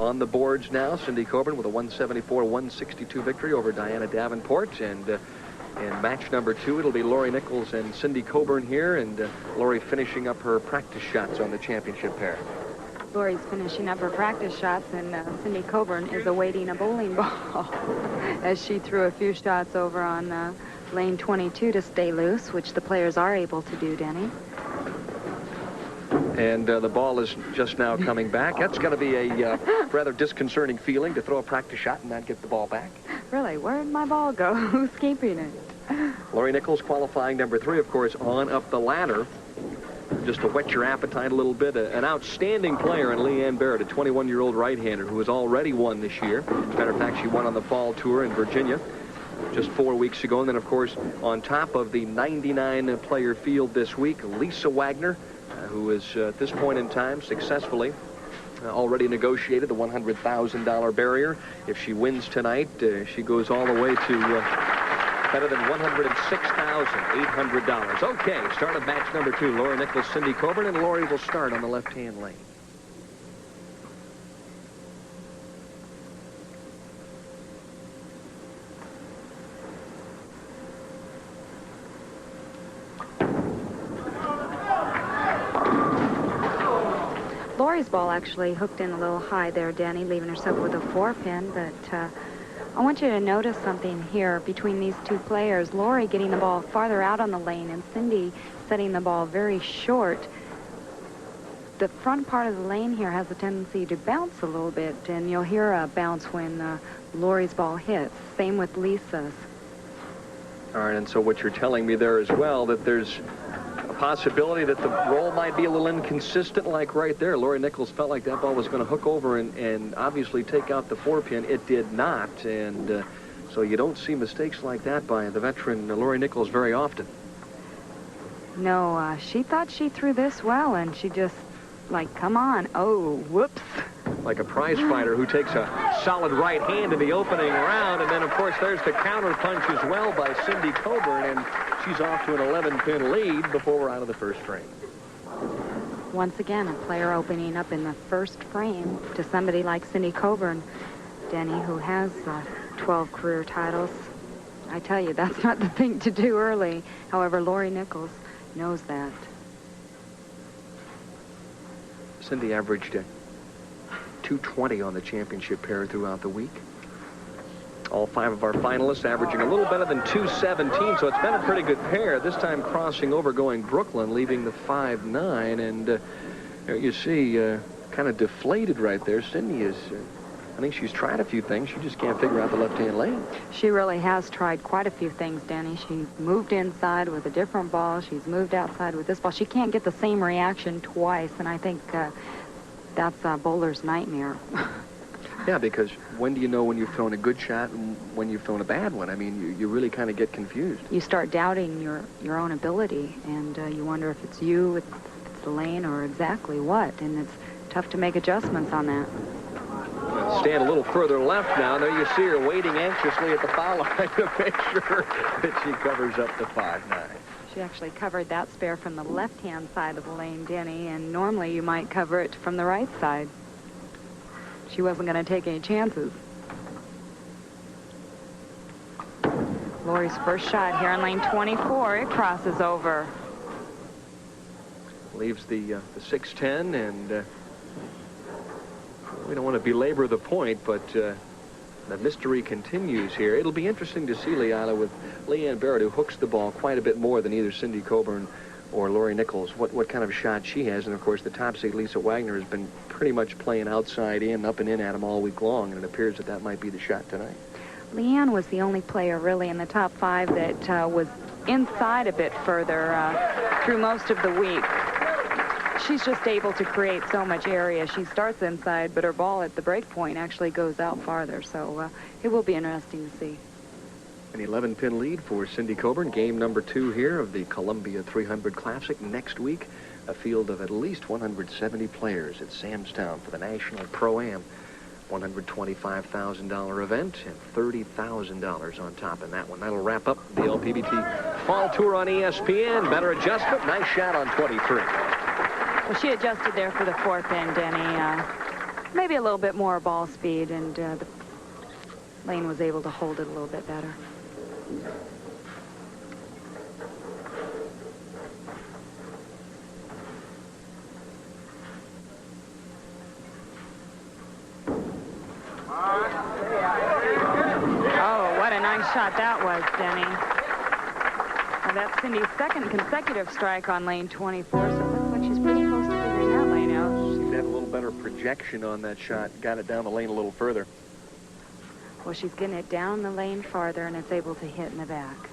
on the boards now. Cindy Coburn with a 174-162 victory over Diana Davenport. And in match number 2, it'll be Lorrie Nichols and Cindy Coburn here. And Lorrie finishing up her practice shots on the championship pair. Lorrie's finishing up her practice shots, and Cindy Coburn is awaiting a bowling ball as she threw a few shots over on lane 22 to stay loose, which the players are able to do, Denny. And the ball is just now coming back. That's going to be a rather disconcerting feeling to throw a practice shot and not get the ball back. Really, where'd my ball go? Who's keeping it? Lorrie Nichols qualifying number 3, of course, on up the ladder. Just to whet your appetite a little bit, an outstanding player in Leanne Barrette, a 21-year-old right-hander who has already won this year. As a matter of fact, she won on the fall tour in Virginia just 4 weeks ago. And then, of course, on top of the 99-player field this week, Lisa Wagner, who is at this point in time successfully already negotiated the $100,000 barrier. If she wins tonight, she goes all the way to better than $106,800. Okay, start of match number 2. Lorrie Nichols, Cindy Coburn, and Lorrie will start on the left-hand lane. Lorrie's ball actually hooked in a little high there, Danny, leaving herself with a 4-pin, but I want you to notice something here between these two players. Lorrie getting the ball farther out on the lane and Cindy setting the ball very short. The front part of the lane here has a tendency to bounce a little bit, and you'll hear a bounce when Lorrie's ball hits. Same with Lisa's. All right, and so what you're telling me there as well, that there's a possibility that the roll might be a little inconsistent, like right there. Lorrie Nichols felt like that ball was going to hook over and obviously take out the 4-pin. It did not, and so you don't see mistakes like that by the veteran Lorrie Nichols very often. No, she thought she threw this well, and she just, like, come on. Oh, whoops. Like a prize fighter who takes a solid right hand in the opening round, and then, of course, there's the counter punch as well by Cindy Coburn, and she's off to an 11-pin lead before we're out of the first frame. Once again, a player opening up in the first frame to somebody like Cindy Coburn, Denny, who has 12 career titles. I tell you, that's not the thing to do early. However, Lorrie Nichols knows that. Cindy averaged 220 on the championship pair throughout the week. All 5 of our finalists averaging a little better than 217, so it's been a pretty good pair. This time crossing over, going Brooklyn, leaving the 5-9, and you see kind of deflated right there. Cindy is, I think she's tried a few things. She just can't figure out the left-hand lane. She really has tried quite a few things, Danny. She moved inside with a different ball. She's moved outside with this ball. She can't get the same reaction twice, and I think that's a bowler's nightmare. Yeah, because when do you know when you've thrown a good shot and when you've thrown a bad one? I mean, you really kind of get confused. You start doubting your own ability, and you wonder if it's you, if it's the lane, or exactly what, and it's tough to make adjustments on that. Stand a little further left now. There you see her waiting anxiously at the foul line to make sure that she covers up the 5-9. She actually covered that spare from the left-hand side of the lane, Denny, and normally you might cover it from the right side. She wasn't going to take any chances. Lorrie's first shot here on lane 24. It crosses over. Leaves the 6-10, and we don't want to belabor the point, but the mystery continues here. It'll be interesting to see, Leila, with Leanne Barrette, who hooks the ball quite a bit more than either Cindy Coburn or Lorrie Nichols, what kind of shot she has. And, of course, the top seed, Lisa Wagner, has been pretty much playing outside in, up and in at him all week long, and it appears that that might be the shot tonight. Leanne was the only player really in the top 5 that was inside a bit further through most of the week. She's just able to create so much area. She starts inside, but her ball at the break point actually goes out farther, so it will be interesting to see. An 11-pin lead for Cindy Coburn. Game number 2 here of the Columbia 300 Classic. Next week, a field of at least 170 players at Samstown for the National Pro-Am. $125,000 event and $30,000 on top in that one. That'll wrap up the LPBT Fall Tour on ESPN. Better adjustment. Nice shot on 23. Well, she adjusted there for the 4-pin, Denny. maybe a little bit more ball speed, and the lane was able to hold it a little bit better. Oh, what a nice shot that was, Denny. Well, that's Cindy's second consecutive strike on lane 24, so it looks like she's pretty close to figuring that lane out. She had a little better projection on that shot, got it down the lane a little further. Well, she's getting it down the lane farther, and it's able to hit in the back.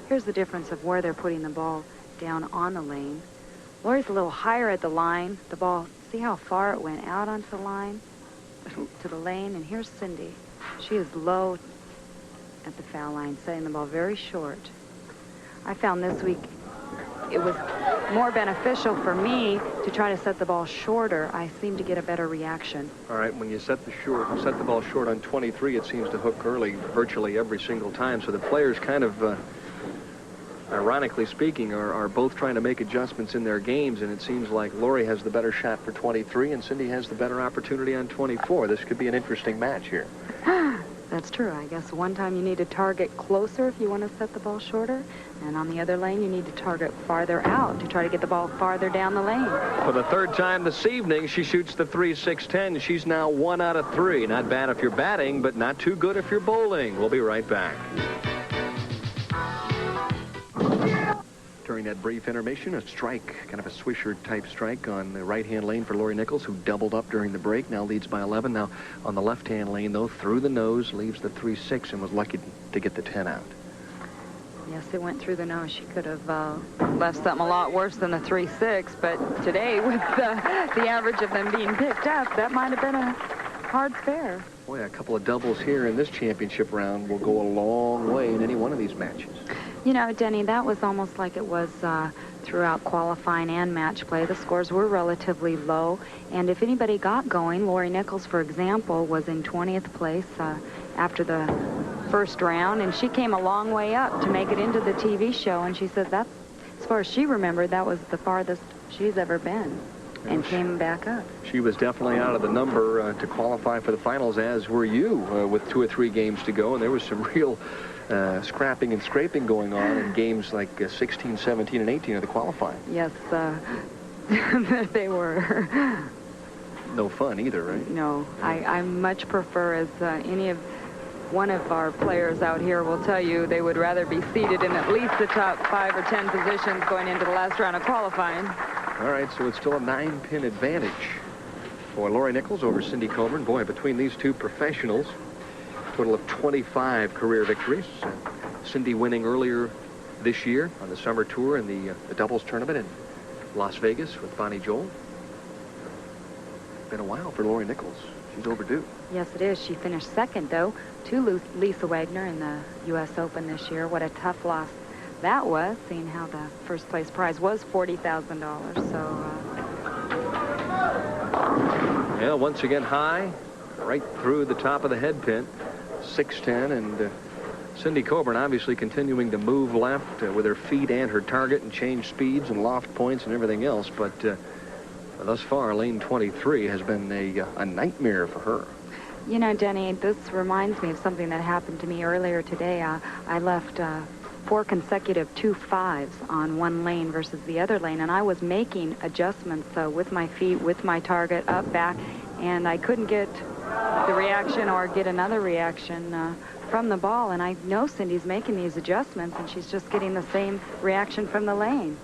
Here's the difference of where they're putting the ball down on the lane. Lorrie's a little higher at the line. The ball, see how far it went out onto the line, to the lane, and here's Cindy. She is low at the foul line, setting the ball very short. I found this week it was more beneficial for me to try to set the ball shorter. I seem to get a better reaction. All right, when you set the ball short on 23, it seems to hook early virtually every single time. So the players kind of, ironically speaking, are both trying to make adjustments in their games, and it seems like Lorrie has the better shot for 23, and Cindy has the better opportunity on 24. This could be an interesting match here. That's true. I guess one time you need to target closer if you want to set the ball shorter, and on the other lane you need to target farther out to try to get the ball farther down the lane. For the third time this evening, she shoots the 3-6-10. She's now 1 out of 3. Not bad if you're batting, but not too good if you're bowling. We'll be right back. During that brief intermission, a strike, kind of a Swisher-type strike on the right-hand lane for Lorrie Nichols, who doubled up during the break, now leads by 11. Now on the left-hand lane, though, through the nose, leaves the 3-6 and was lucky to get the 10 out. Yes, it went through the nose. She could have left something a lot worse than the 3-6, but today, with the average of them being picked up, that might have been a hard spare. Boy, a couple of doubles here in this championship round will go a long way in any one of these matches. You know, Denny, that was almost like it was throughout qualifying and match play. The scores were relatively low, and if anybody got going, Lorrie Nichols, for example, was in 20th place after the first round, and she came a long way up to make it into the TV show, and she said that, as far as she remembered, that was the farthest she's ever been, and came back up. She was definitely out of the number to qualify for the finals, as were you, with 2 or 3 games to go, and there was some real scrapping and scraping going on in games like 16, 17, and 18 of the qualifying. Yes, they were. No fun either, right? No, I much prefer, as one of our players out here will tell you, they would rather be seated in at least the top 5 or 10 positions going into the last round of qualifying. All right, so it's still a 9-pin advantage for Lorrie Nichols over Cindy Coburn. Boy, between these two professionals, total of 25 career victories. Cindy winning earlier this year on the summer tour in the doubles tournament in Las Vegas with Bonnie Joel. Been a while for Lorrie Nichols. She's overdue. Yes, it is. She finished second, though, to Lisa Wagner in the U.S. Open this year. What a tough loss that was, seeing how the first place prize was $40,000. So, yeah, once again high, right through the top of the head pin. 6-10, and Cindy Coburn obviously continuing to move left with her feet and her target and change speeds and loft points and everything else, but thus far lane 23 has been a nightmare for her. You know, Denny, this reminds me of something that happened to me earlier today. I left 4 consecutive 2-5s on one lane versus the other lane, and I was making adjustments with my feet, with my target, up, back, and I couldn't get the reaction or get another reaction from the ball, and I know Cindy's making these adjustments, and she's just getting the same reaction from the lane.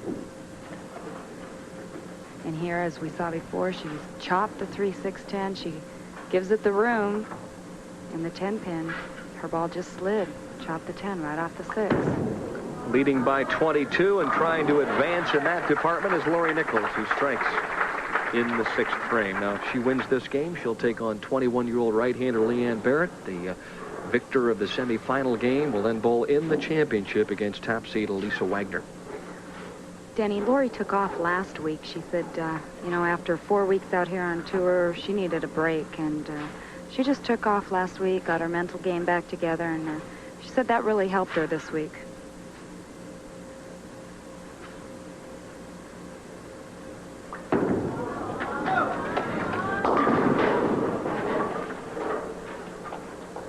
And here, as we saw before, she's chopped the 3-6-10. She gives it the room, and the 10-pin, her ball just slid. Chopped the 10 right off the 6. Leading by 22 and trying to advance in that department is Lorrie Nichols, who strikes in the 6th frame. Now, if she wins this game, she'll take on 21-year-old right-hander Leanne Barrette. The victor of the semifinal game will then bowl in the championship against top seed Lisa Wagner. Denny, Lorrie took off last week. She said, you know, after 4 weeks out here on tour, she needed a break, and she just took off last week, got her mental game back together, and she said that really helped her this week.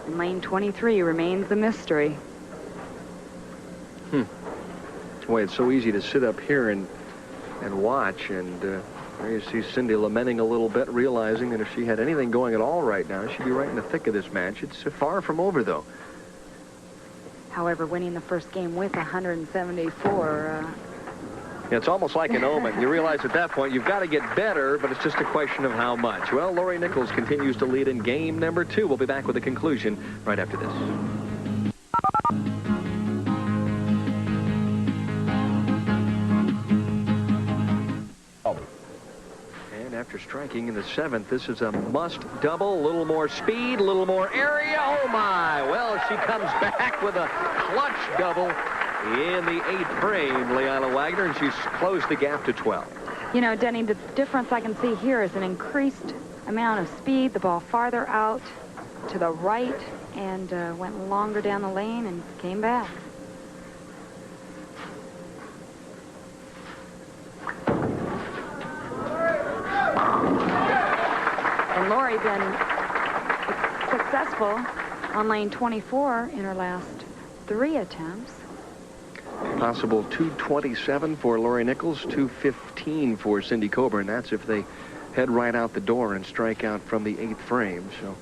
And lane 23 remains a mystery. Boy, it's so easy to sit up here and watch, and there you see Cindy lamenting a little bit, realizing that if she had anything going at all right now, she'd be right in the thick of this match. It's far from over, though. However, winning the first game with 174... it's almost like an omen. You realize at that point you've got to get better, but it's just a question of how much. Well, Lorrie Nichols continues to lead in game number 2. We'll be back with the conclusion right after this. And after striking in the 7th, this is a must double. A little more speed, a little more area. Oh, my. Well, she comes back with a clutch double in the 8th frame, Diana Wagner, and she's closed the gap to 12. You know, Denny, the difference I can see here is an increased amount of speed. The ball farther out to the right and went longer down the lane and came back. And Lorrie been successful on lane 24 in her last 3 attempts. Possible 227 for Lorrie Nichols, 215 for Cindy Coburn. That's if they head right out the door and strike out from the 8th frame. So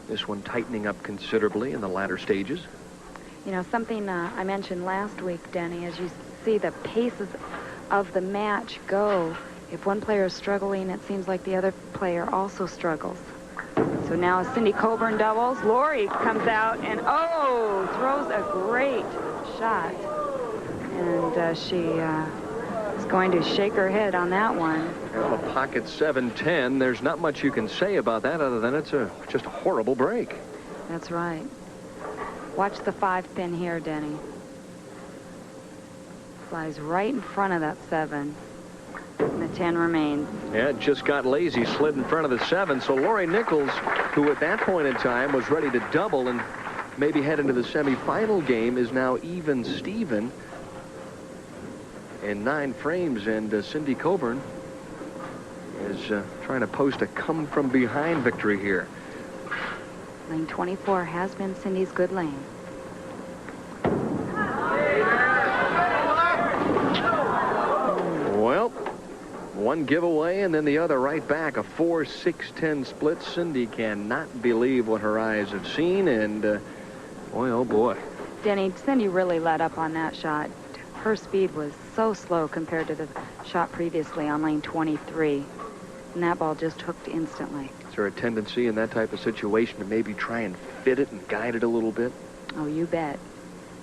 this one tightening up considerably in the latter stages. You know, something I mentioned last week, Denny, as you see the paces of the match go, if one player is struggling, it seems like the other player also struggles. So now as Cindy Coburn doubles, Lorrie comes out and, oh, throws a great shot. And she is going to shake her head on that one. Well, a pocket 7-10. There's not much you can say about that other than it's just a horrible break. That's right. Watch the 5 pin here, Denny. Flies right in front of that 7. And the 10 remains. Yeah, it just got lazy, slid in front of the 7. So Lorrie Nichols, who at that point in time was ready to double and maybe head into the semifinal game, is now even Steven in 9 frames, and Cindy Coburn is trying to post a come-from-behind victory here. Lane 24 has been Cindy's good lane. Well, one giveaway and then the other right back. A 4-6-10 split. Cindy cannot believe what her eyes have seen, and boy, oh boy. Denny, Cindy really let up on that shot. Her speed was so slow compared to the shot previously on lane 23. And that ball just hooked instantly. Is there a tendency in that type of situation to maybe try and fit it and guide it a little bit? Oh, you bet.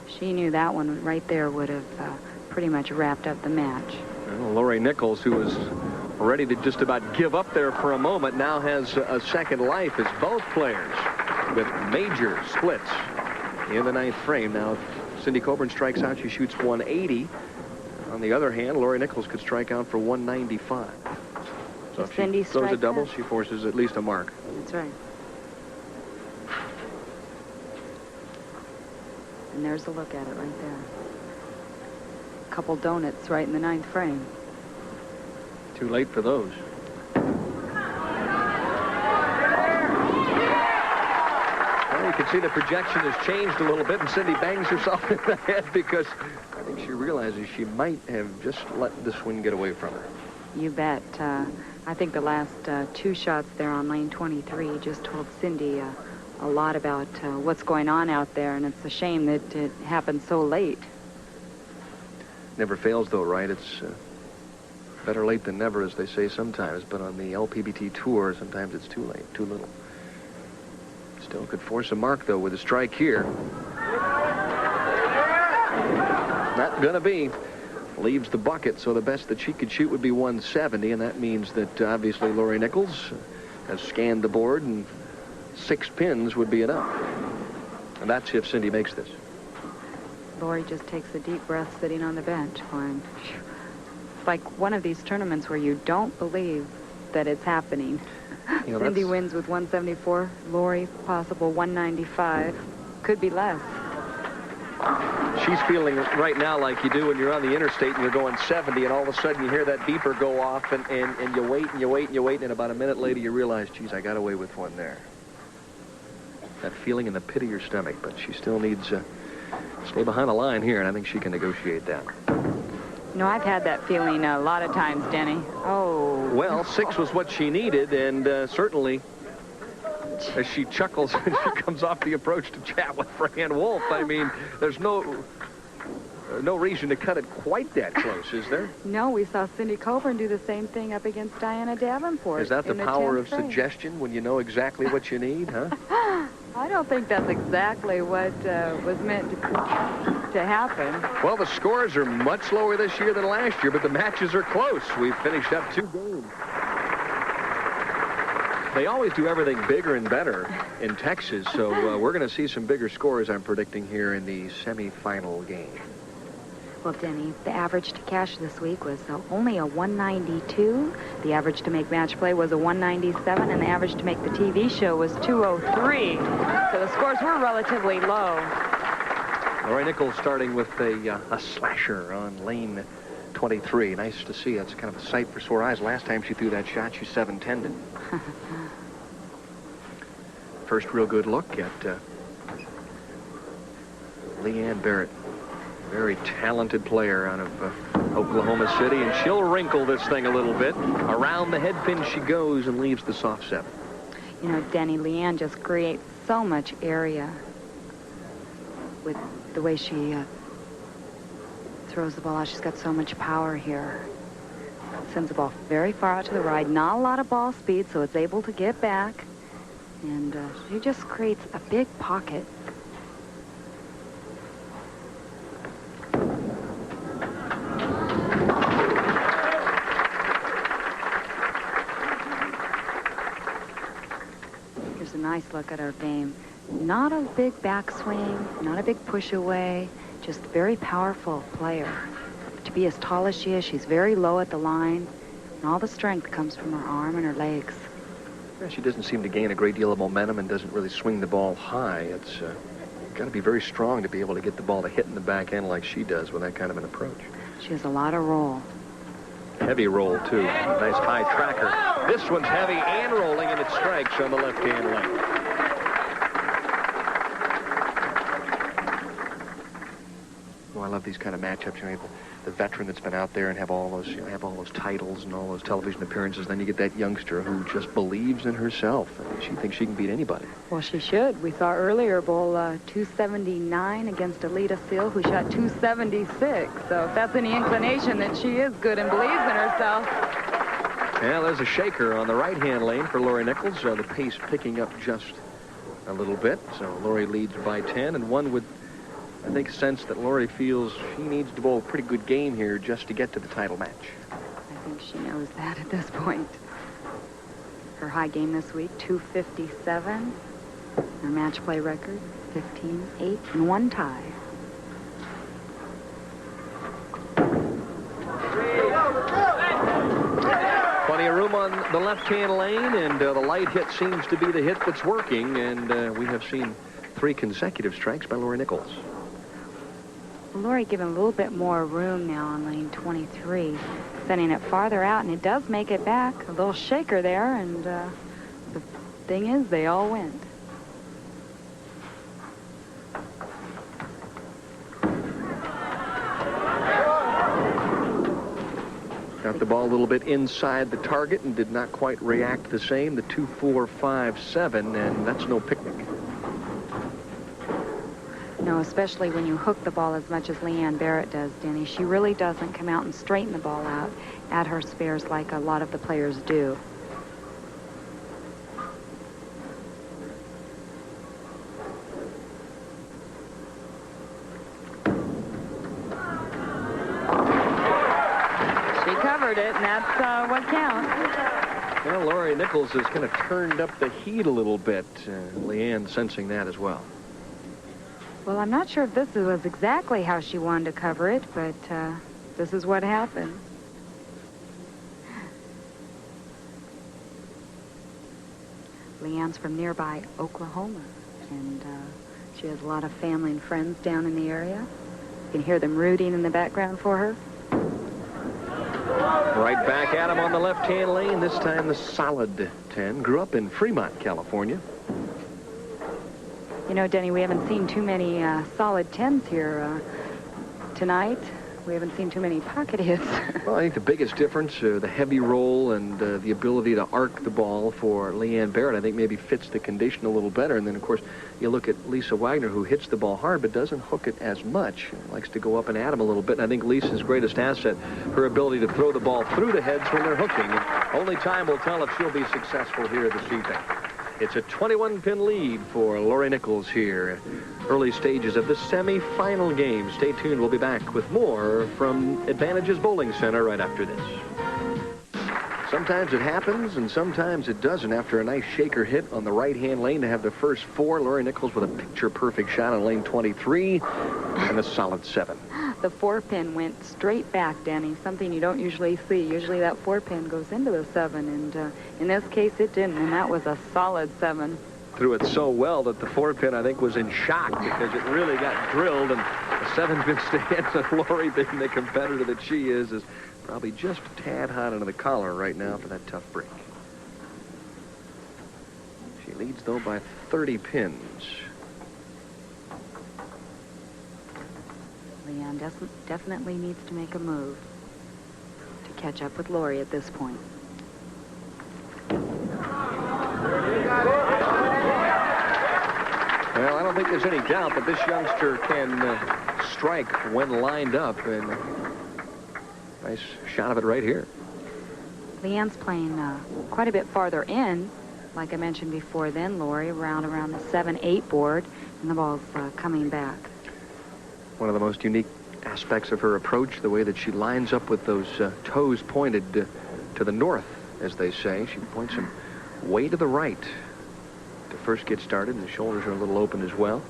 She knew that one right there would have pretty much wrapped up the match. Well, Lorrie Nichols, who was ready to just about give up there for a moment, now has a second life as both players with major splits in the 9th frame. Now, if Cindy Coburn strikes out, she shoots 180. On the other hand, Lorrie Nichols could strike out for 195. So if Cindy she throws a double, out, she forces at least a mark. That's right. And there's a look at it right there. A couple donuts right in the 9th frame. Too late for those. Well, you can see the projection has changed a little bit, and Cindy bangs herself in the head because I think she realizes she might have just let this one get away from her. You bet. I think the last 2 shots there on lane 23 just told Cindy a lot about what's going on out there, and it's a shame that it happened so late. Never fails, though, right? It's better late than never, as they say sometimes, but on the LPBT tour, sometimes it's too late, too little. Still could force a mark, though, with a strike here. Not gonna be. Leaves the bucket, so the best that she could shoot would be 170, and that means that obviously Lorrie Nichols has scanned the board, and 6 pins would be enough. And that's if Cindy makes this. Lorrie just takes a deep breath sitting on the bench, going, it's like one of these tournaments where you don't believe that it's happening. You know, Cindy wins with 174. Lorrie, possible 195. Could be less. She's feeling right now like you do when you're on the interstate and you're going 70, and all of a sudden you hear that beeper go off, and you wait and you wait and you wait, and about a minute later you realize, geez, I got away with one there. that feeling in the pit of your stomach, but she still needs to stay behind the line here, and I think she can negotiate that. You know, I've had that feeling a lot of times, Denny. Oh. Well, 6 was what she needed, and certainly, as she chuckles and she comes off the approach to chat with Fran Wolf, I mean, there's no reason to cut it quite that close, is there? No, we saw Cindy Coburn do the same thing up against Diana Davenport. Is that the power of suggestion when you know exactly what you need, huh? I don't think that's exactly what was meant to happen. Well, the scores are much lower this year than last year, but the matches are close. We've finished up 2 games. They always do everything bigger and better in Texas, so we're going to see some bigger scores, I'm predicting, here in the semifinal game. Well, Denny, the average to cash this week was only a 192. The average to make match play was a 197, and the average to make the TV show was 203. So the scores were relatively low. Lorrie Nichols starting with a slasher on lane 23. Nice to see. That's kind of a sight for sore eyes. Last time she threw that shot, she 7-10'd it. First real good look at Leanne Barrette. Very talented player out of Oklahoma City, and she'll wrinkle this thing a little bit. Around the head pin she goes and leaves the soft 7. You know, Denny, Leanne just creates so much area with the way she throws the ball out. She's got so much power here. Sends the ball very far out to the right. Not a lot of ball speed, so it's able to get back. And she just creates a big pocket. Here's a nice look at her game. Not a big backswing, not a big push away, just a very powerful player. To be as tall as she is, she's very low at the line, and all the strength comes from her arm and her legs. Yeah, she doesn't seem to gain a great deal of momentum and doesn't really swing the ball high. It's got to be very strong to be able to get the ball to hit in the back end like she does with that kind of an approach. She has a lot of roll. Heavy roll, too. Nice high tracker. This one's heavy and rolling, and it strikes on the left-hand lane. Oh, I love these kind of matchups. You know, the veteran that's been out there and have all those, you know, have all those titles and all those television appearances. Then you get that youngster who just believes in herself. I mean, she thinks she can beat anybody. Well, she should. We saw earlier bowl 279 against Alita Seal, who shot 276. So if that's any inclination that she is good and believes in herself. Yeah, there's a shaker on the right-hand lane for Lorrie Nichols. The pace picking up just a little bit. So Lorrie leads by 10, and one would, I think, sense that Lorrie feels she needs to bowl a pretty good game here just to get to the title match. I think she knows that at this point. Her high game this week, 257. Her match play record, 15-8, and 1 tie. Plenty of room on the left-hand lane, and the light hit seems to be the hit that's working, and we have seen 3 consecutive strikes by Lorrie Nichols. Lorrie given a little bit more room now on lane 23, sending it farther out, and it does make it back. A little shaker there, and the thing is, they all went. Got the ball a little bit inside the target and did not quite react the same. The 2-4-5-7, and that's no picnic. No, especially when you hook the ball as much as Leanne Barrette does, Denny. She really doesn't come out and straighten the ball out at her spares like a lot of the players do. She covered it, and that's what counts. Well, Lorrie Nichols has kind of turned up the heat a little bit. Leanne sensing that as well. Well, I'm not sure if this was exactly how she wanted to cover it, but this is what happened. Leanne's from nearby Oklahoma, and she has a lot of family and friends down in the area. You can hear them rooting in the background for her. Right back at him on the left-hand lane, this time the solid 10. Grew up in Fremont, California. You know, Denny, we haven't seen too many solid 10s here tonight. We haven't seen too many pocket hits. Well, I think the biggest difference, the heavy roll and the ability to arc the ball for Leanne Barrette, I think maybe fits the condition a little better. And then, of course, you look at Lisa Wagner, who hits the ball hard but doesn't hook it as much. Likes to go up and at him a little bit. And I think Lisa's greatest asset, her ability to throw the ball through the heads when they're hooking. And only time will tell if she'll be successful here this evening. It's a 21-pin lead for Lorrie Nichols here. Early stages of the semifinal game. Stay tuned. We'll be back with more from Advantages Bowling Center right after this. Sometimes it happens, and sometimes it doesn't. After a nice shaker hit on the right-hand lane to have the first 4, Lorrie Nichols with a picture-perfect shot on lane 23 and a solid 7. The 4-pin went straight back, Danny, something you don't usually see. Usually that 4-pin goes into the 7, and in this case it didn't, and that was a solid 7. Threw it so well that the 4-pin, I think, was in shock because it really got drilled, and the 7-pin stance of Lorrie, being the competitor that she is probably just a tad hot under the collar right now for that tough break. She leads, though, by 30 pins. Leanne definitely needs to make a move to catch up with Lorrie at this point. Well, I don't think there's any doubt that this youngster can strike when lined up, and nice shot of it right here. Leanne's playing quite a bit farther in, like I mentioned before, than Lorrie, around the 7-8 board, and the ball's coming back. One of the most unique aspects of her approach, the way that she lines up with those toes pointed to the north, as they say. She points them way to the right to first get started, and the shoulders are a little open as well.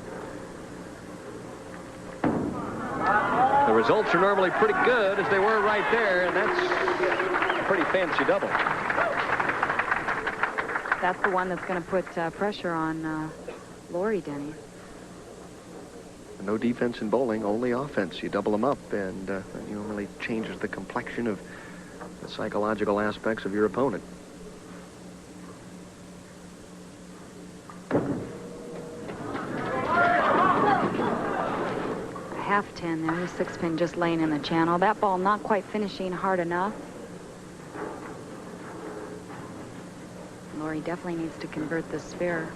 The results are normally pretty good, as they were right there, and that's a pretty fancy double. That's the one that's going to put pressure on Lorrie, Denny. No defense in bowling, only offense. You double them up, and really changes the complexion of the psychological aspects of your opponent. Half 10 there, the 6-pin just laying in the channel. That ball not quite finishing hard enough. Lorrie definitely needs to convert the sphere,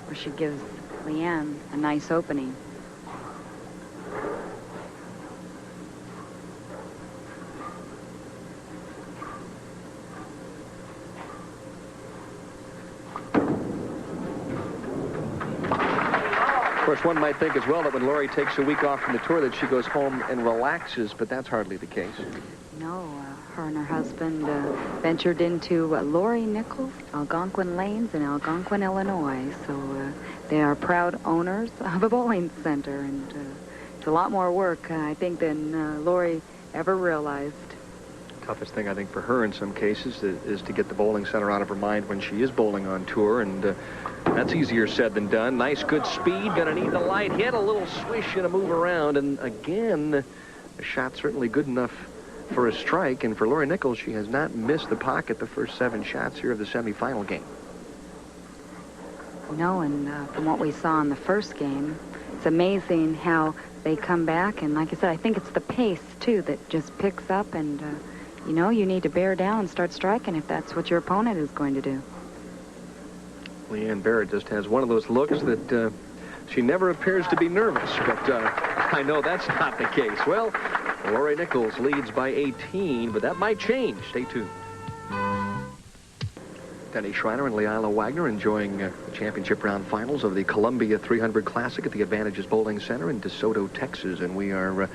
or she gives Leanne a nice opening. Of course, one might think as well that when Lorrie takes a week off from the tour that she goes home and relaxes, but that's hardly the case. No, her and her husband ventured into Lorrie Nichols, Algonquin Lanes in Algonquin, Illinois. So they are proud owners of a bowling center, and it's a lot more work, I think, than Lorrie ever realized. Toughest thing, I think, for her in some cases is to get the bowling center out of her mind when she is bowling on tour, and that's easier said than done. Nice, good speed. Gonna need the light hit, a little swish and a move around, and again, the shot certainly good enough for a strike, and for Lorrie Nichols, she has not missed the pocket the first 7 shots here of the semifinal game. No, and from what we saw in the first game, it's amazing how they come back, and like I said, I think it's the pace, too, that just picks up, and you need to bear down and start striking if that's what your opponent is going to do. Leanne Barrette just has one of those looks that she never appears to be nervous, but I know that's not the case. Well, Lorrie Nichols leads by 18, but that might change. Stay tuned. Denny Schreiner and Lisa Wagner enjoying the championship round finals of the Columbia 300 Classic at the Advantages Bowling Center in DeSoto, Texas, and we are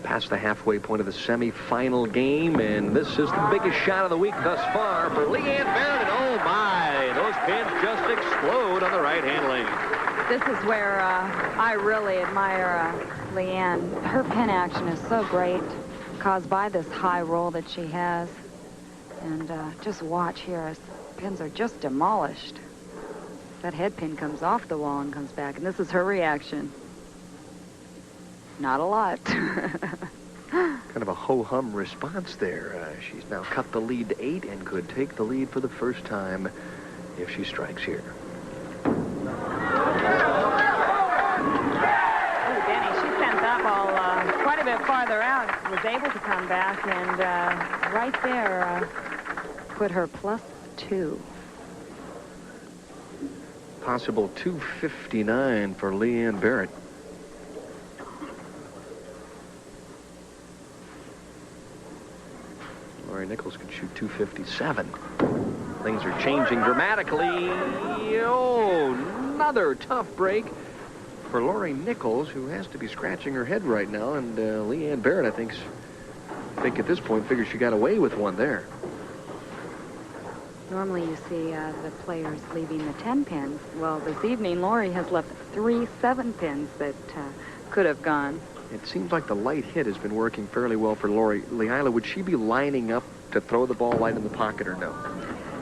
past the halfway point of the semifinal game, and this is the biggest shot of the week thus far for Leanne Barrette, and oh my, those pins just explode on the right-hand lane. This is where I really admire Leanne. Her pin action is so great, caused by this high roll that she has, and just watch here as pins are just demolished. That head pin comes off the wall and comes back, and this is her reaction. Not a lot. Kind of a ho-hum response there. She's now cut the lead to 8 and could take the lead for the first time if she strikes here. was able to come back and right there put her +2. Possible 259 for Leanne Barrette. Lorrie Nichols could shoot 257. Things are changing dramatically. Oh, another tough break for Lorrie Nichols, who has to be scratching her head right now. And Leanne Barrette, I think at this point figures she got away with one there. Normally you see the players leaving the 10 pins. Well, this evening, Lorrie has left 3 7 pins that could have gone. It seems like the light hit has been working fairly well for Lorrie. Leila, would she be lining up to throw the ball light in the pocket or no?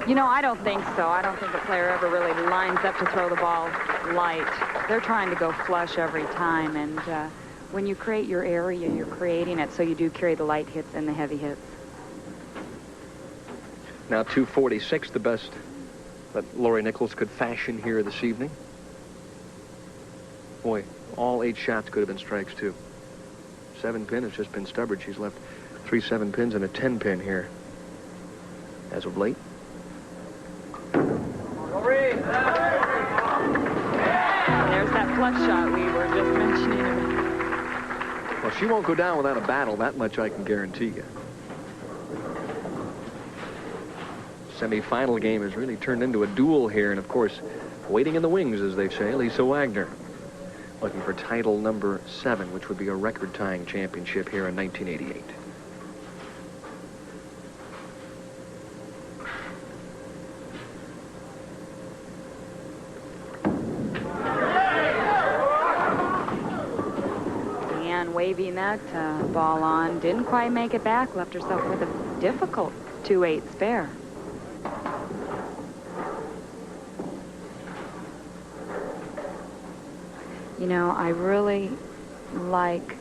You know, I don't think so. I don't think a player ever really lines up to throw the ball light. They're trying to go flush every time, and when you create your area, you're creating it so you do carry the light hits and the heavy hits. Now 246, the best that Lorrie Nichols could fashion here this evening. Boy, all 8 shots could have been strikes, too. 7 pin has just been stubborn. She's left 3 7 pins and a 10 pin here as of late. There's that flush shot we were just mentioning. Well, she won't go down without a battle. That much I can guarantee you. Semifinal game has really turned into a duel here, and of course, waiting in the wings, as they say, Lisa Wagner, looking for title number 7, which would be a record-tying championship here in 1988. Leanne waving that ball on, didn't quite make it back, left herself with a difficult 2-8 spare. You know, I really like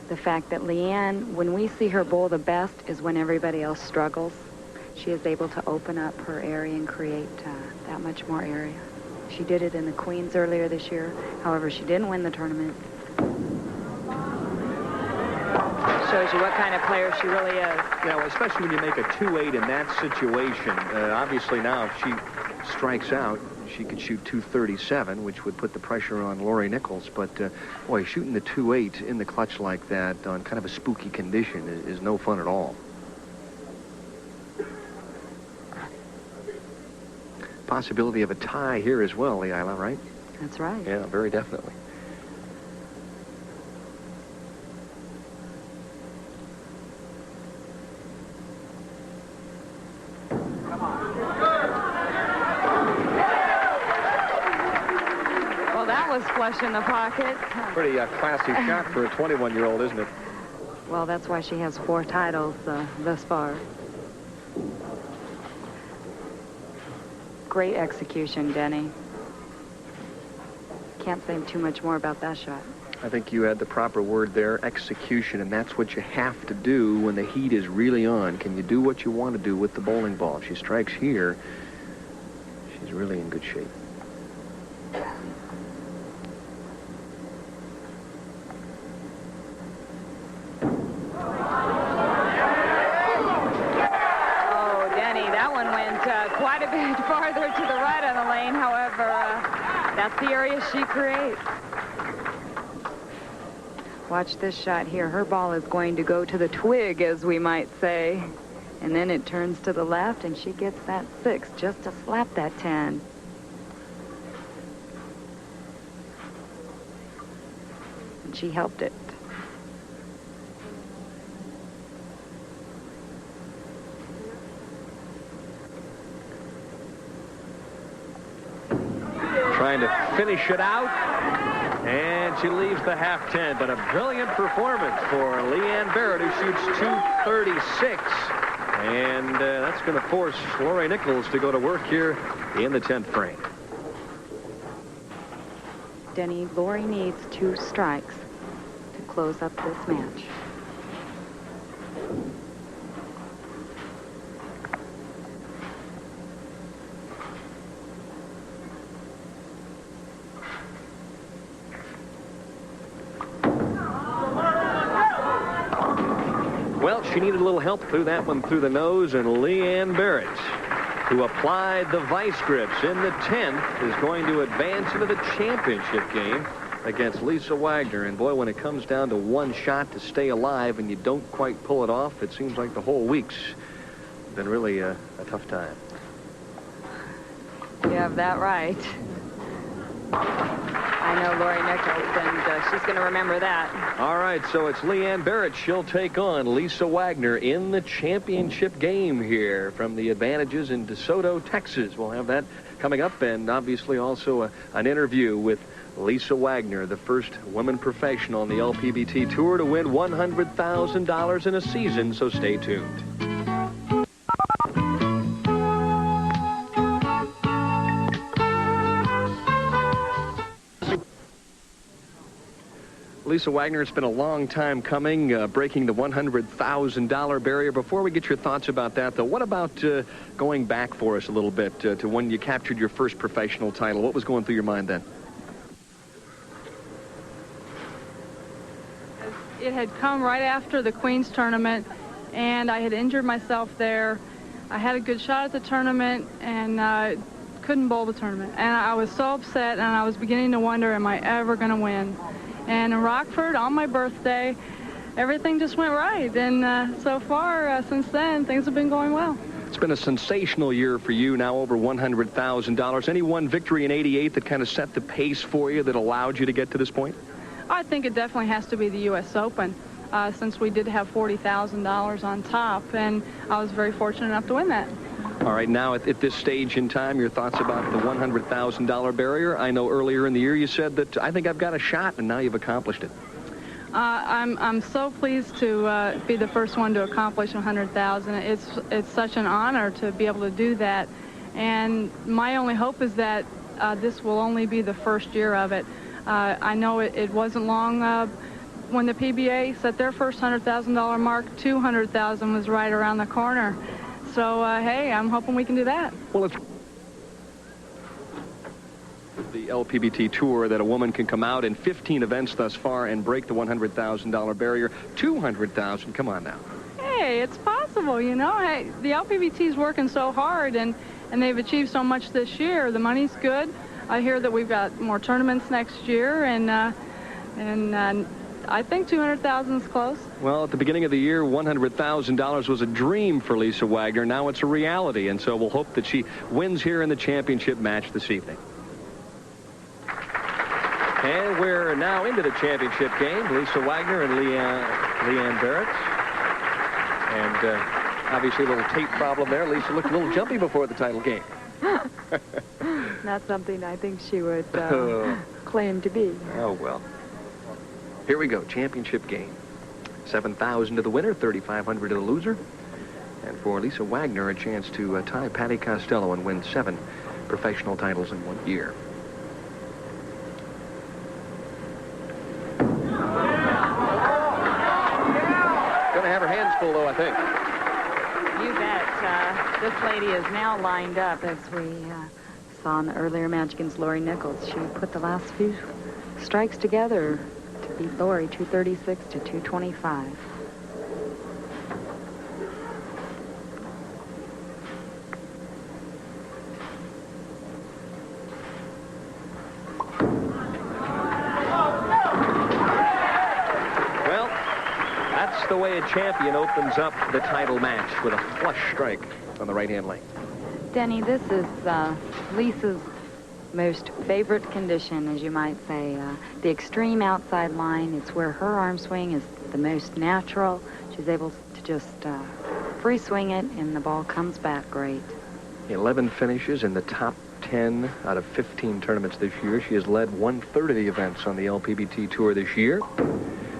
the fact that Leanne, when we see her bowl the best, is when everybody else struggles. She is able to open up her area and create that much more area. She did it in the Queens earlier this year. However, she didn't win the tournament. Shows you what kind of player she really is. Yeah, well, especially when you make a 2-8 in that situation. Obviously now, if she strikes out, she could shoot 237, which would put the pressure on Lorrie Nichols. But, boy, shooting the 2-8 in the clutch like that on kind of a spooky condition is no fun at all. Possibility of a tie here as well, Leila, right? That's right. Yeah, very definitely. Flush in the pocket. Pretty classy shot for a 21-year-old, isn't it? Well, that's why she has 4 titles thus far. Great execution, Denny. Can't say too much more about that shot. I think you had the proper word there, execution, and that's what you have to do when the heat is really on. Can you do what you want to do with the bowling ball? If she strikes here, she's really in good shape. Quite a bit farther to the right on the lane. However, that's the area she creates. Watch this shot here. Her ball is going to go to the twig, as we might say. And then it turns to the left, and she gets that 6 just to slap that 10. And she helped it. Trying to finish it out, and she leaves the half 10. But a brilliant performance for Leanne Barrette, who shoots 236, and that's going to force Lorrie Nichols to go to work here in the 10th frame. Denny, Lorrie needs 2 strikes to close up this match. she needed a little help, threw that one through the nose, and Leanne Barrette, who applied the vice grips in the 10th, is going to advance into the championship game against Lisa Wagner. And boy, when it comes down to one shot to stay alive and you don't quite pull it off, it seems like the whole week's been really a tough time. You have that right. I know Lorrie Nichols, and she's going to remember that. All right, so it's Leanne Barrette. She'll take on Lisa Wagner in the championship game here from the Advantages in DeSoto, Texas. We'll have that coming up, and obviously also an interview with Lisa Wagner, the first woman professional on the LPBT Tour to win $100,000 in a season, so stay tuned. Lisa Wagner, it's been a long time coming, breaking the $100,000 barrier. Before we get your thoughts about that, though, what about going back for us a little bit to when you captured your first professional title? What was going through your mind then? It had come right after the Queen's tournament, and I had injured myself there. I had a good shot at the tournament, and couldn't bowl the tournament. And I was so upset, and I was beginning to wonder, am I ever going to win? And in Rockford, on my birthday, everything just went right. And so far, since then, things have been going well. It's been a sensational year for you, now over $100,000. Any one victory in '88 that kind of set the pace for you that allowed you to get to this point? I think it definitely has to be the U.S. Open, since we did have $40,000 on top, and I was very fortunate enough to win that. All right, now at this stage in time, your thoughts about the $100,000 barrier. I know earlier in the year you said that I think I've got a shot, and now you've accomplished it. I'm so pleased to be the first one to accomplish $100,000. It's such an honor to be able to do that, and my only hope is that this will only be the first year of it. I know it wasn't long when the PBA set their first $100,000 mark. $200,000 was right around the corner. So, hey, I'm hoping we can do that. Well, it's the LPBT Tour that a woman can come out in 15 events thus far and break the $100,000 barrier. $200,000, come on now. Hey, it's possible, you know. Hey, the LPBT's working so hard, and they've achieved so much this year. The money's good. I hear that we've got more tournaments next year, and I think $200,000 is close. Well, at the beginning of the year, $100,000 was a dream for Lisa Wagner. Now it's a reality, and so we'll hope that she wins here in the championship match this evening. And we're now into the championship game. Lisa Wagner and Leanne Barrette. And obviously a little tape problem there. Lisa looked a little jumpy before the title game. Not something I think she would claim to be. Oh, well. Here we go, championship game. $7,000 to the winner, $3,500 to the loser. And for Lisa Wagner, a chance to tie Patty Costello and win 7 professional titles in 1 year. Gonna have her hands full, though, I think. You bet. This lady is now lined up, as we saw in the earlier match against Lorrie Nichols. She put the last few strikes together to beat Lorrie, 236 to 225. Well, that's the way a champion opens up the title match, with a flush strike on the right-hand lane. Denny, this is Lisa's most favorite condition, as you might say. The extreme outside line, it's where her arm swing is the most natural. She's able to just free swing it, and the ball comes back great. 11 finishes in the top 10 out of 15 tournaments this year. She has led 1/3 of the events on the LPBT Tour this year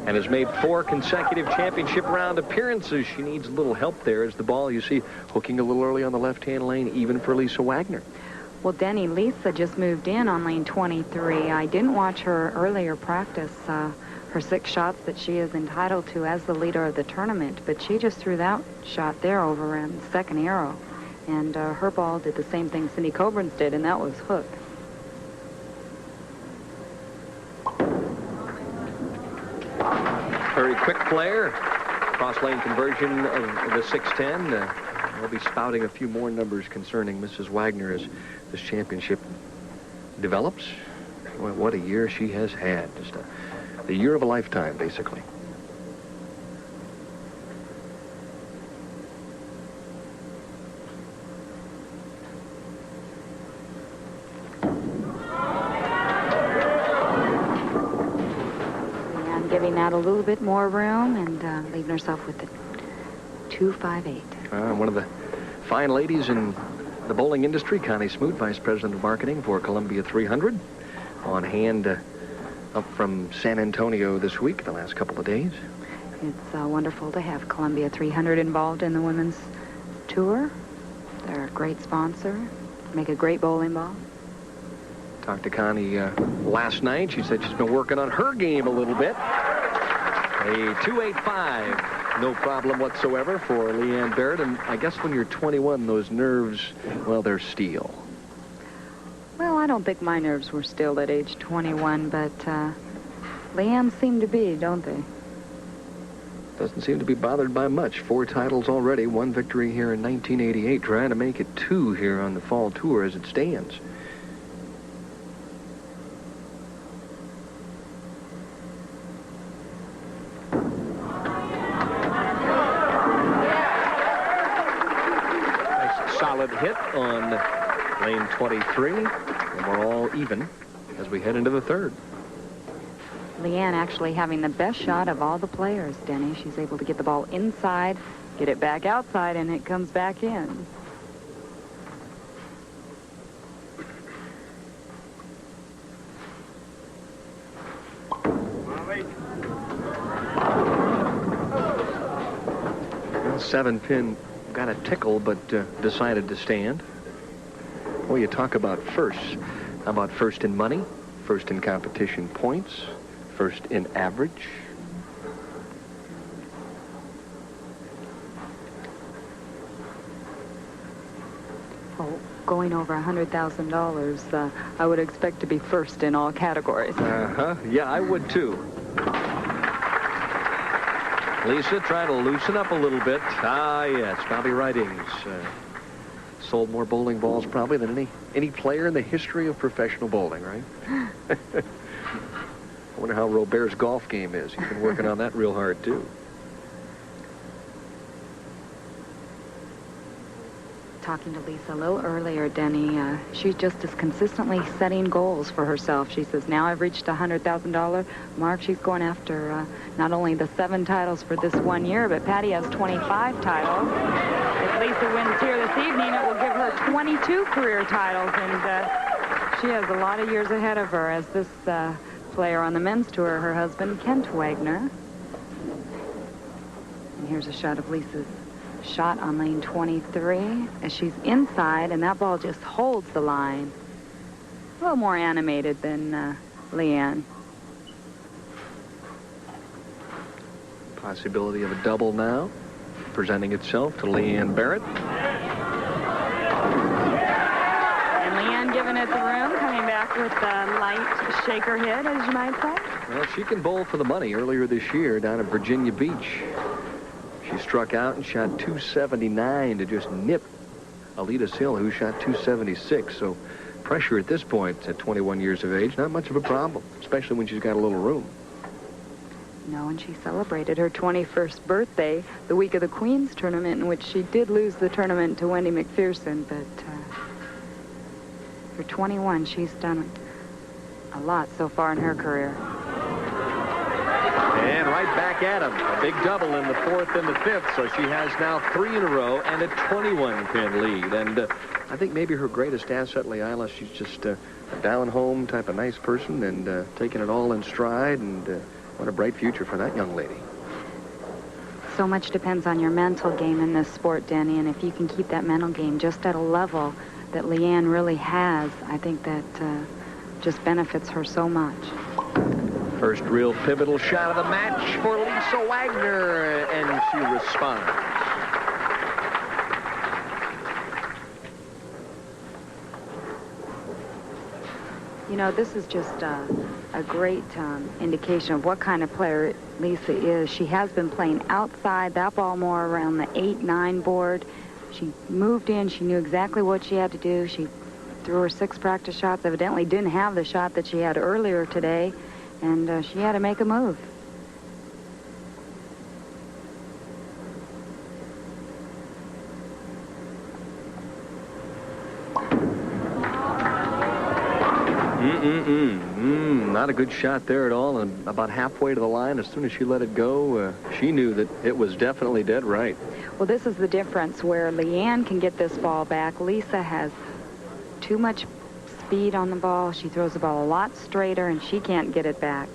and has made 4 consecutive championship round appearances. She needs a little help there, as the ball, you see, hooking a little early on the left-hand lane, even for Lisa Wagner. Well, Denny, Lisa just moved in on lane 23. I didn't watch her earlier practice her 6 shots that she is entitled to as the leader of the tournament, but she just threw that shot there over in the second arrow. And her ball did the same thing Cindy Coburn's did, and that was hook. Very quick player. Cross-lane conversion of the 610. We'll be spouting a few more numbers concerning Mrs. Wagner as this championship develops. Well, what a year she has had. Just the year of a lifetime, basically. And giving that a little bit more room and leaving herself with the 258. One of the fine ladies in the bowling industry, Connie Smoot, Vice President of Marketing for Columbia 300, on hand up from San Antonio this week, the last couple of days. It's wonderful to have Columbia 300 involved in the women's tour. They're a great sponsor, make a great bowling ball. Talked to Connie last night. She said she's been working on her game a little bit. A 285. No problem whatsoever for Leanne Barrette. And I guess when you're 21, those nerves, well, they're steel. Well, I don't think my nerves were steel at age 21, but Leanne seemed to be, don't they? Doesn't seem to be bothered by much. 4 titles already, 1 victory here in 1988, trying to make it 2 here on the fall tour as it stands. Solid hit on lane 23, and we're all even as we head into the 3rd. Leanne actually having the best shot of all the players, Denny. She's able to get the ball inside, get it back outside, and it comes back in. Well, 7-pin got a tickle, but decided to stand. Well, you talk about firsts. How about first in money, first in competition points, first in average? Oh, going over $100,000, I would expect to be first in all categories. Yeah, I would too. Lisa trying to loosen up a little bit. Yes, Bobby Ridings sold more bowling balls probably than any player in the history of professional bowling, right? I wonder how Robert's golf game is. He's been working on that real hard too. Talking to Lisa a little earlier, Denny, she's just as consistently setting goals for herself. She says, now I've reached $100,000 mark. She's going after not only the 7 titles for this 1 year, but Patty has 25 titles. If Lisa wins here this evening, it will give her 22 career titles, and she has a lot of years ahead of her as this player on the men's tour, her husband, Kent Wagner. And here's a shot of Lisa's shot on lane 23 as she's inside, and that ball just holds the line. A little more animated than Leanne. Possibility of a double now presenting itself to Leanne Barrette. And Leanne giving it the room, coming back with a light shaker hit, as you might say. Well, she can bowl for the money. Earlier this year down at Virginia Beach, she struck out and shot 279 to just nip Alita Hill, who shot 276. So pressure at this point at 21 years of age, not much of a problem, especially when she's got a little room. No, and she celebrated her 21st birthday the week of the Queen's tournament, in which she did lose the tournament to Wendy McPherson. But for 21, she's done a lot so far in her career. And right back at him. A big double in the 4th and the 5th. So she has now 3 in a row and a 21-pin lead. And I think maybe her greatest asset, Leila, she's just a down-home type of nice person and taking it all in stride. And what a bright future for that young lady. So much depends on your mental game in this sport, Danny. And if you can keep that mental game just at a level that Leanne really has, I think that just benefits her so much. First real pivotal shot of the match for Lisa Wagner, and she responds. You know, this is just a great indication of what kind of player Lisa is. She has been playing outside that ball more around the 8-9 board. She moved in. She knew exactly what she had to do. She threw her 6 practice shots. Evidently didn't have the shot that she had earlier today, and she had to make a move. Not a good shot there at all, and about halfway to the line, as soon as she let it go, she knew that it was definitely dead right. Well, this is the difference where Leanne can get this ball back. Lisa has too much speed on the ball. She throws the ball a lot straighter, and she can't get it back.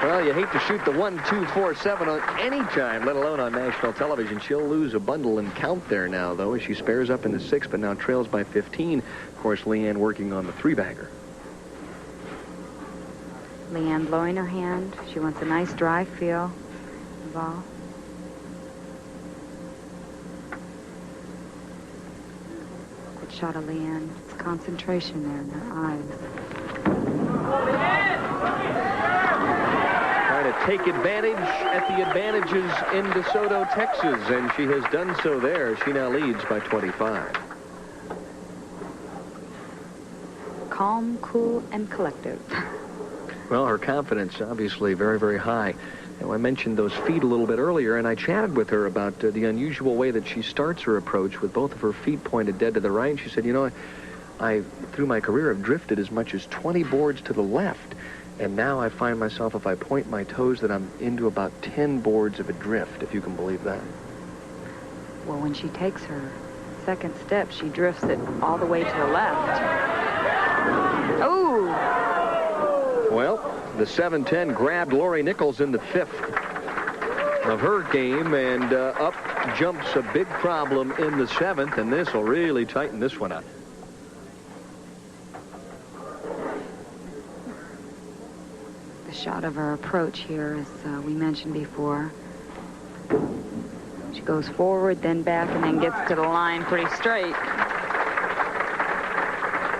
Well, you hate to shoot the 1, 2, 4, 7 on any time, let alone on national television. She'll lose a bundle and count there now, though, as she spares up in the 6, but now trails by 15. Of course, Leanne working on the 3-bagger. Leanne blowing her hand. She wants a nice dry feel. The ball. Good shot of Leanne. It's concentration there in her eyes. Trying to take advantage at the advantages in DeSoto, Texas, and she has done so there. She now leads by 25. Calm, cool, and collective. Well, her confidence obviously very, very high. Now, I mentioned those feet a little bit earlier, and I chatted with her about the unusual way that she starts her approach with both of her feet pointed dead to the right. And she said, you know, I through my career, have drifted as much as 20 boards to the left. And now I find myself, if I point my toes, that I'm into about 10 boards of adrift, if you can believe that. Well, when she takes her second step, she drifts it all the way to the left. Oh! Well, the 7-10 grabbed Lorrie Nichols in the 5th of her game, and up jumps a big problem in the 7th, and this will really tighten this one up. The shot of her approach here, as we mentioned before. She goes forward, then back, and then gets to the line pretty straight.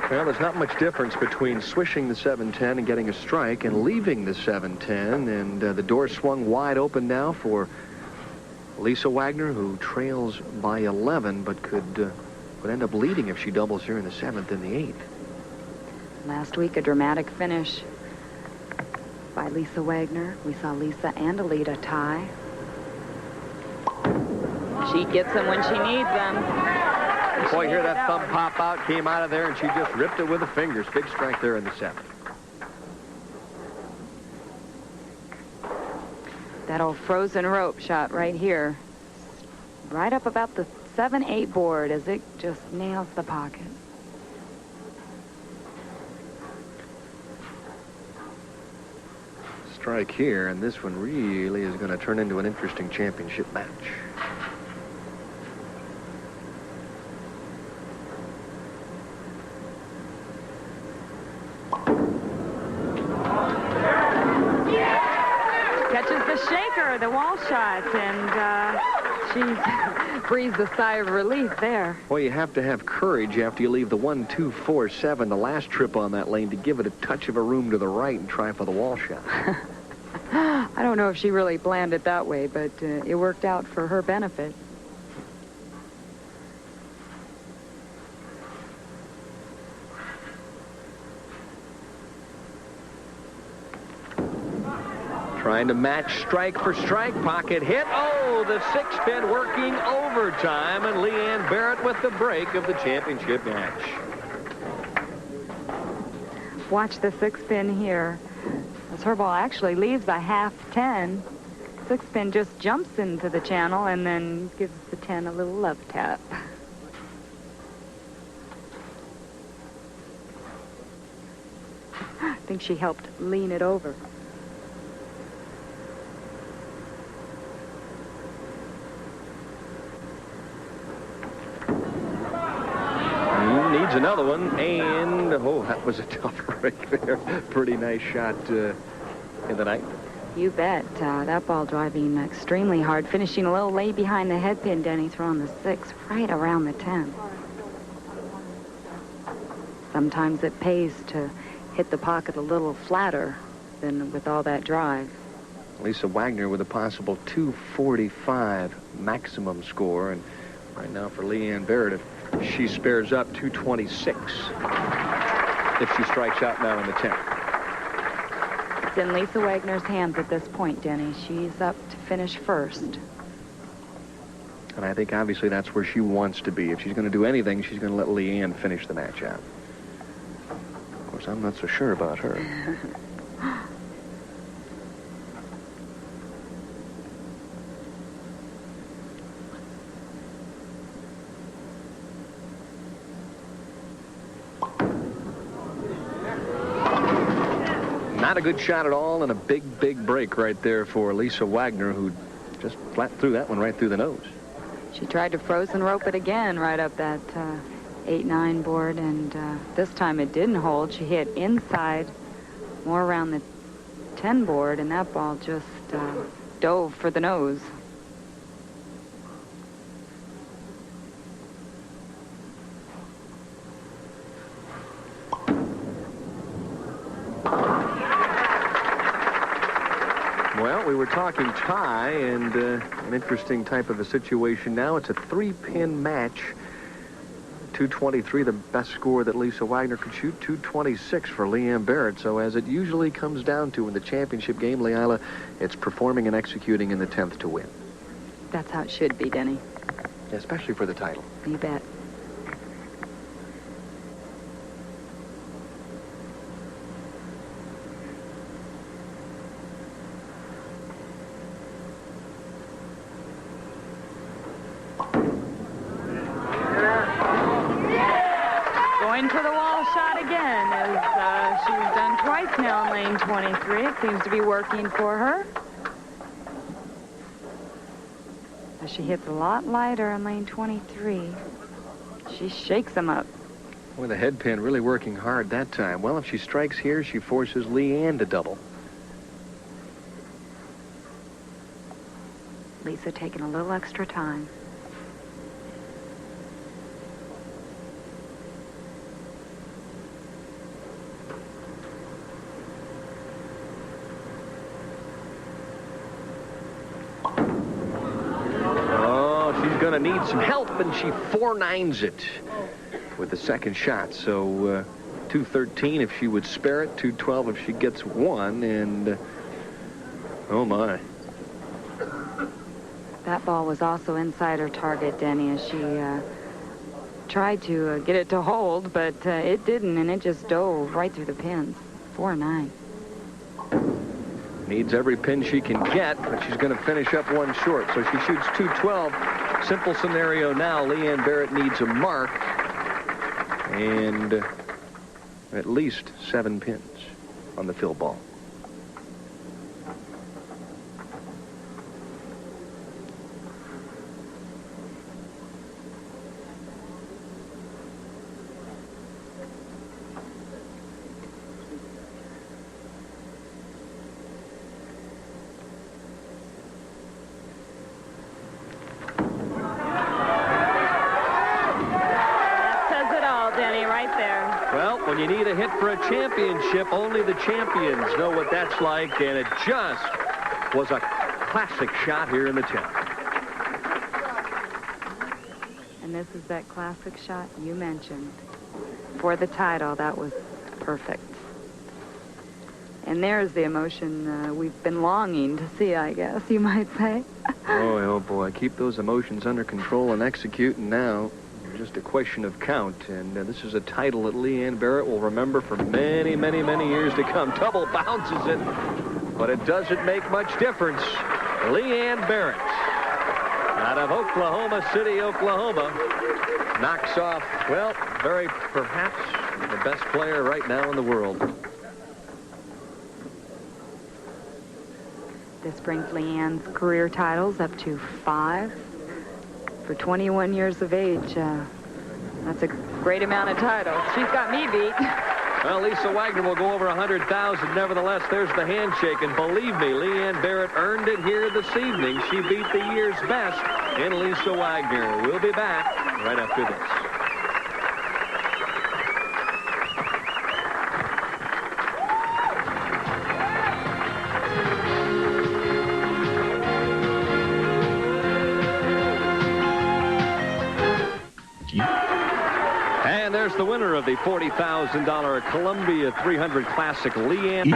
Well, there's not much difference between swishing the 7-10 and getting a strike and leaving the 7-10, and the door swung wide open now for Lisa Wagner, who trails by 11, but would end up leading if she doubles here in the 7th and the 8th. Last week, a dramatic finish by Lisa Wagner. We saw Lisa and Alita tie. She gets them when she needs them. Boy, hear that thumb pop out, came out of there, and she just ripped it with the fingers. Big strike there in the 7th. That old frozen rope shot right here. Right up about the 7-8 board as it just nails the pocket. Strike here, and this one really is going to turn into an interesting championship match. The wall shot, and she breathes a sigh of relief there. Well, you have to have courage after you leave the 1, 2, 4, 7, the last trip on that lane, to give it a touch of a room to the right and try for the wall shot. I don't know if she really planned it that way, but it worked out for her benefit. Trying to match strike for strike. Pocket hit. Oh, the 6-pin working overtime, and Leanne Barrette with the break of the championship match. Watch the 6-pin here. As her ball actually leaves a half 10. 6-pin just jumps into the channel and then gives the 10 a little love tap. I think she helped lean it over. Needs another one, and oh, that was a tough break there. Pretty nice shot in the night. You bet. That ball driving extremely hard, finishing a little late behind the head pin. Denny throwing the 6 right around the 10. Sometimes it pays to hit the pocket a little flatter than with all that drive. Lisa Wagner with a possible 245 maximum score. And right now for Leanne Barrette, if she spares up, 226 if she strikes out now in the 10th. It's in Lisa Wagner's hands at this point, Denny. She's up to finish first. And I think obviously that's where she wants to be. If she's going to do anything, she's going to let Leanne finish the match out. Of course, I'm not so sure about her. Not a good shot at all, and a big, big break right there for Lisa Wagner, who just flat threw that one right through the nose. She tried to frozen rope it again right up that 8-9 board, and this time it didn't hold. She hit inside, more around the 10 board, and that ball just dove for the nose. Well, we were talking tie, and an interesting type of a situation now. It's a 3-pin match. 223, the best score that Lisa Wagner could shoot. 226 for Leanne Barrette. So as it usually comes down to in the championship game, Leila, it's performing and executing in the 10th to win. That's how it should be, Denny. Especially for the title. You bet. Going for the wall shot again, as she's done twice now in lane 23. It seems to be working for her. As she hits a lot lighter in lane 23. She shakes them up. With the head pin really working hard that time. Well, if she strikes here, she forces Leanne to double. Lisa taking a little extra time. Going to need some help, and she 4-9s it with the second shot. So 213 if she would spare it, 212 if she gets one, and oh my. That ball was also inside her target, Denny, as she tried to get it to hold, but it didn't, and it just dove right through the pins. 4-9. Needs every pin she can get, but she's going to finish up one short. So she shoots 212. Simple scenario now. Leanne Barrette needs a mark and at least 7 pins on the fill ball. When you need a hit for a championship, only the champions know what that's like, and it just was a classic shot here in the 10th. And this is that classic shot you mentioned. For the title, that was perfect. And there's the emotion we've been longing to see, I guess you might say. Oh boy, keep those emotions under control and execute, and now just a question of count, and this is a title that Leanne Barrette will remember for many, many, many years to come. Double bounces it, but it doesn't make much difference. Leanne Barrette, out of Oklahoma City, Oklahoma, knocks off, well, perhaps the best player right now in the world. This brings Leanne's career titles up to 5. For 21 years of age, that's a great amount of titles. She's got me beat. Well, Lisa Wagner will go over 100,000. Nevertheless, there's the handshake. And believe me, Leanne Barrette earned it here this evening. She beat the year's best in Lisa Wagner. We'll be back right after this. And there's the winner of the $40,000 Columbia 300 Classic, Leanne.